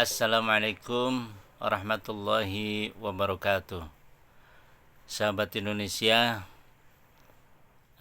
Assalamualaikum warahmatullahi wabarakatuh. Sahabat Indonesia,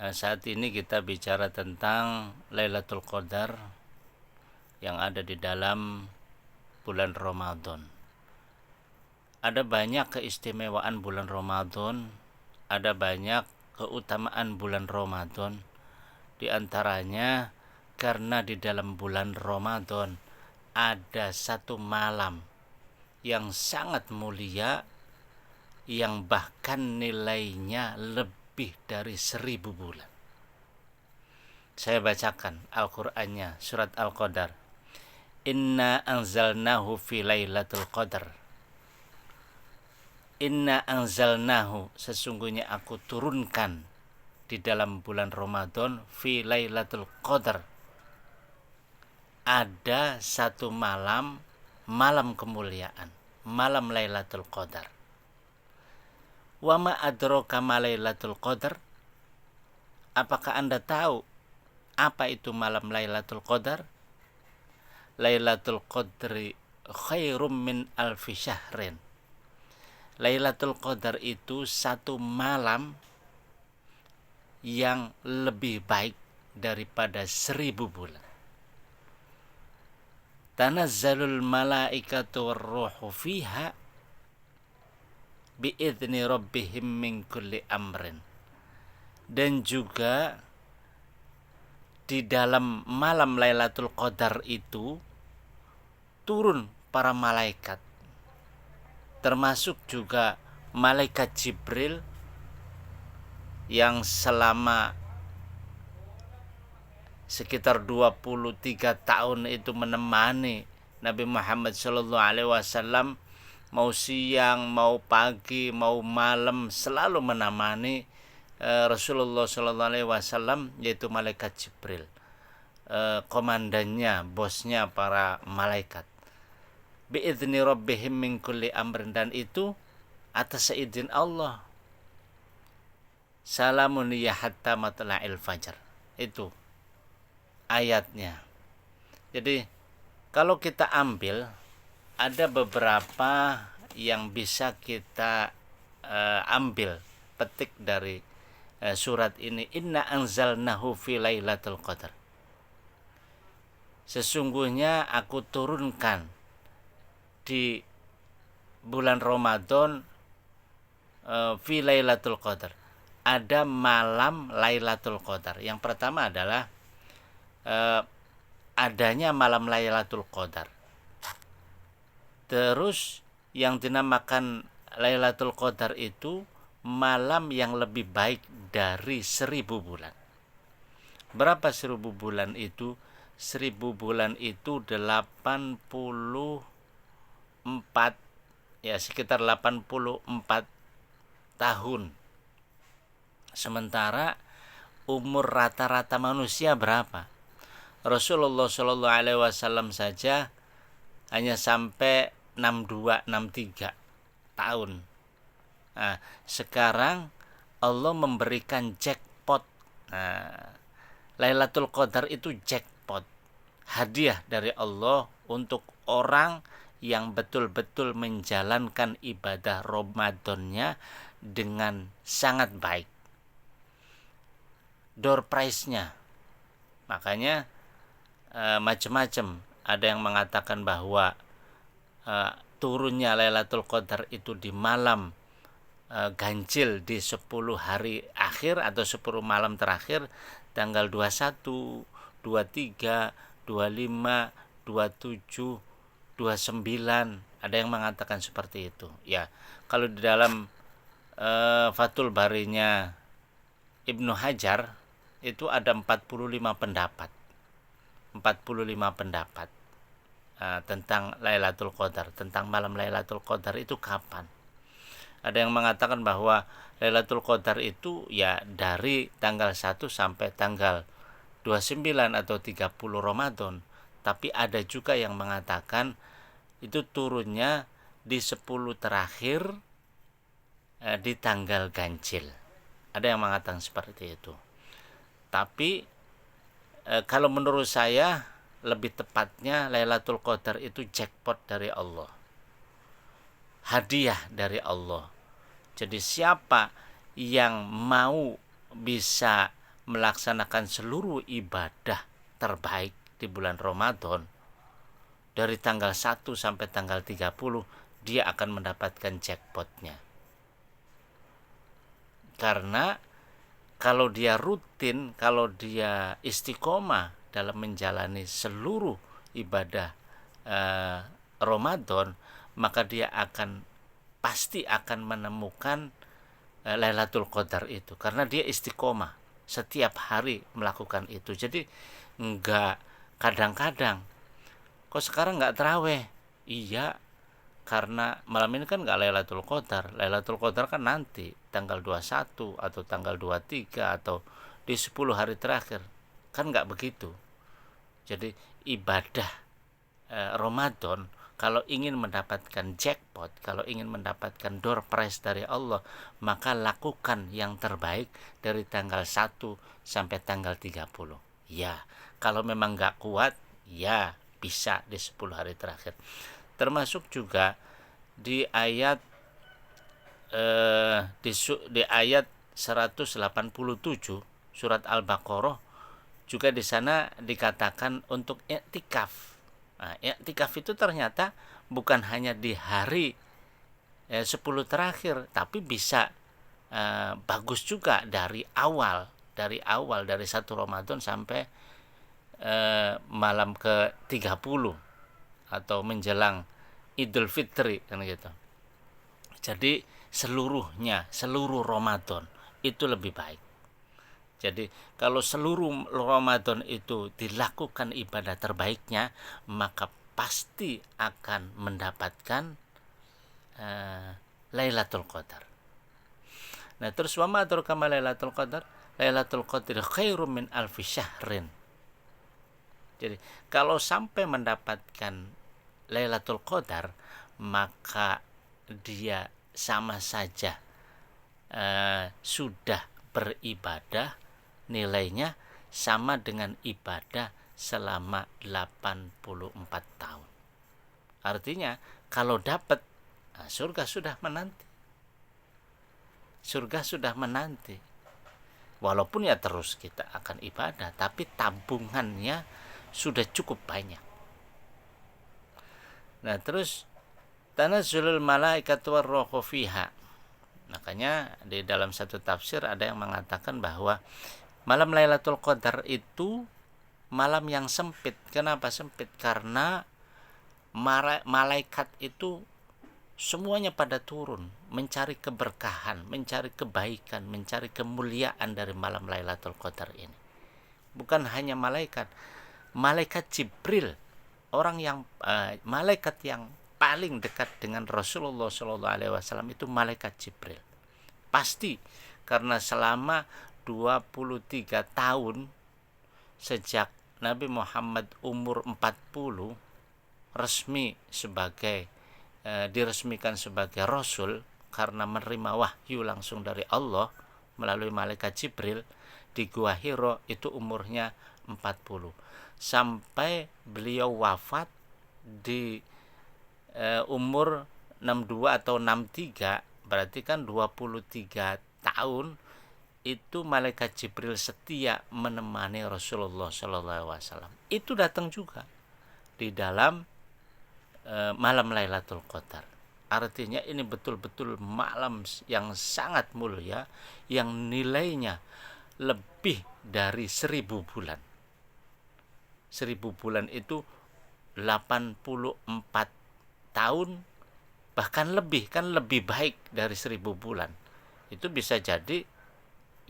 saat ini kita bicara tentang Lailatul Qadar yang ada di dalam bulan Ramadan. Ada banyak keistimewaan bulan Ramadan, ada banyak keutamaan bulan Ramadan. Di antaranya karena di dalam bulan Ramadan ada satu malam yang sangat mulia, yang bahkan nilainya lebih dari 1000 bulan. Saya bacakan Al-Qur'annya, surat Al-Qadar. Inna anzalnahu fi lailatul qadar. Inna anzalnahu, sesungguhnya aku turunkan di dalam bulan Ramadan, fi lailatul qadar. Ada satu malam kemuliaan, malam Lailatul Qadar. Wa ma adraka ma Lailatul Qadar? Apakah Anda tahu apa itu malam Lailatul Qadar? Lailatul Qadri khairum min alfi syahrin. Lailatul Qadar itu satu malam yang lebih baik daripada 1000 bulan. Tanazzalul malaikatu warruhu fiha biidzni rabbihim min kulli amrin. Dan juga di dalam malam Lailatul Qadar itu turun para malaikat, termasuk juga malaikat Jibril yang selama sekitar 23 tahun itu menemani Nabi Muhammad SAW, mau siang, mau pagi, mau malam, selalu menemani Rasulullah SAW, yaitu malaikat Jibril, komandannya, bosnya para malaikat. Bi'idzni rabbihim min kulli amrin, dan itu atas seizin Allah. Salamun ya hatta matla'il fajar. Itu ayatnya. Jadi kalau kita ambil, ada beberapa yang bisa kita ambil petik dari surat ini. Inna anzalnahu fi lailatul qadar. Sesungguhnya aku turunkan di bulan Ramadan fi lailatul qadar. Ada malam Lailatul Qadar. Yang pertama adalah adanya malam Lailatul Qadar. Terus yang dinamakan Lailatul Qadar itu malam yang lebih baik dari 1000 bulan. Berapa 1000 bulan itu? 1000 bulan itu 84, ya sekitar 84 tahun. Sementara umur rata-rata manusia berapa? Rasulullah SAW saja hanya sampai 62, 63 tahun. Nah, sekarang Allah memberikan jackpot. Nah, Lailatul Qadar itu jackpot, hadiah dari Allah untuk orang yang betul-betul menjalankan ibadah Ramadannya dengan sangat baik. Door prize-nya, makanya macam-macam. Ada yang mengatakan bahwa turunnya Lailatul Qadar itu di malam ganjil, di 10 hari akhir atau 10 malam terakhir, tanggal 21, 23, 25, 27, 29. Ada yang mengatakan seperti itu. Ya, kalau di dalam Fathul Barinya Ibnu Hajar itu ada 45 pendapat. 45 pendapat tentang Lailatul Qadar, tentang malam Lailatul Qadar itu kapan. Ada yang mengatakan bahwa Lailatul Qadar itu ya dari tanggal 1 sampai tanggal 29 atau 30 Ramadan. Tapi ada juga yang mengatakan itu turunnya di 10 terakhir di tanggal ganjil. Ada yang mengatakan seperti itu. Tapi kalau menurut saya lebih tepatnya Lailatul Qadar itu jackpot dari Allah, hadiah dari Allah. Jadi siapa yang mau bisa melaksanakan seluruh ibadah terbaik di bulan Ramadan dari tanggal 1 sampai tanggal 30, dia akan mendapatkan jackpotnya. Karena kalau dia rutin, kalau dia istiqomah dalam menjalani seluruh ibadah Ramadan, maka dia pasti akan menemukan Lailatul Qadar itu, karena dia istiqomah setiap hari melakukan itu. Jadi enggak kadang-kadang, kok sekarang enggak terawih? Iya, karena malam ini kan enggak Lailatul Qadar. Lailatul Qadar kan nanti tanggal 21 atau tanggal 23 atau di 10 hari terakhir. Kan enggak begitu. Jadi ibadah Ramadan, kalau ingin mendapatkan jackpot, kalau ingin mendapatkan door prize dari Allah, maka lakukan yang terbaik dari tanggal 1 sampai tanggal 30. Ya, kalau memang gak kuat, ya bisa di 10 hari terakhir. Termasuk juga di ayat di ayat 187 surat Al-Baqarah, juga di sana dikatakan untuk i'tikaf. Nah, i'tikaf itu ternyata bukan hanya di hari 10 terakhir, tapi bisa bagus juga dari awal dari 1 Ramadan sampai malam ke-30 atau menjelang Idul Fitri kan gitu. Jadi seluruh Ramadan itu lebih baik. Jadi kalau seluruh Ramadan itu dilakukan ibadah terbaiknya, maka pasti akan mendapatkan Lailatul Qadar. Nah, terus wa ma adraka ma Lailatul Qadar? Lailatul Qadri khairum min alfi syahrin. Jadi kalau sampai mendapatkan Lailatul Qadar, maka dia sama saja sudah beribadah, nilainya sama dengan ibadah selama 84 tahun. Artinya kalau dapat, surga sudah menanti. Walaupun ya terus kita akan ibadah, tapi tabungannya sudah cukup banyak. Nah, terus tanazzulul malaikatu warruhu fiha. Makanya di dalam satu tafsir ada yang mengatakan bahwa malam Lailatul Qadar itu malam yang sempit. Kenapa sempit? Karena malaikat itu semuanya pada turun mencari keberkahan, mencari kebaikan, mencari kemuliaan dari malam Lailatul Qadar ini. Bukan hanya malaikat Jibril, malaikat yang paling dekat dengan Rasulullah SAW itu malaikat Jibril. Pasti, karena selama 23 tahun sejak Nabi Muhammad umur 40 diresmikan sebagai Rasul karena menerima wahyu langsung dari Allah melalui malaikat Jibril di Gua Hiro, itu umurnya 40. Sampai beliau wafat di umur 62 atau 63, berarti kan 23 tahun itu malaikat Jibril setia menemani Rasulullah SAW. Itu datang juga di dalam malam Lailatul Qadar. Artinya ini betul-betul malam yang sangat mulia, yang nilainya lebih dari 1000 bulan. 1000 bulan itu 84 tahun, bahkan lebih, kan lebih baik dari 1000 bulan. Itu bisa jadi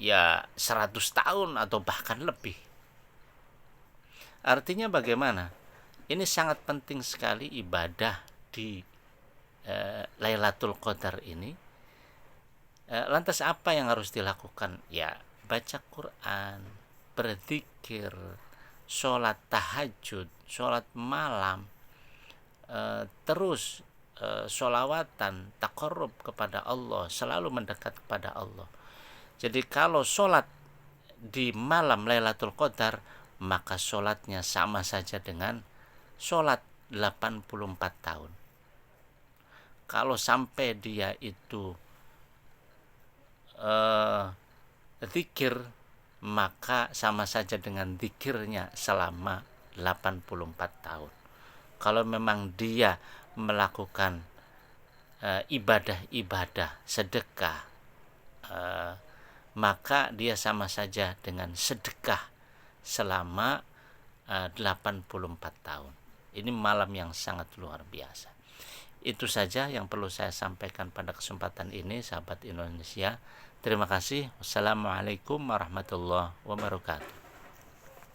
ya 100 tahun atau bahkan lebih. Artinya bagaimana? Ini sangat penting sekali ibadah di Lailatul Qadar ini. Lantas apa yang harus dilakukan? Ya, baca Quran, berzikir, sholat tahajud, sholat malam, terus sholawatan, taqarrub kepada Allah, selalu mendekat kepada Allah. Jadi kalau sholat di malam Lailatul Qadar, maka sholatnya sama saja dengan sholat 84 tahun. Kalau sampai dia itu zikir, maka sama saja dengan zikirnya selama 84 tahun. Kalau memang dia melakukan ibadah-ibadah, sedekah, maka dia sama saja dengan sedekah selama 84 tahun. Ini malam yang sangat luar biasa. Itu saja yang perlu saya sampaikan pada kesempatan ini, sahabat Indonesia. Terima kasih. Wassalamualaikum warahmatullahi wabarakatuh.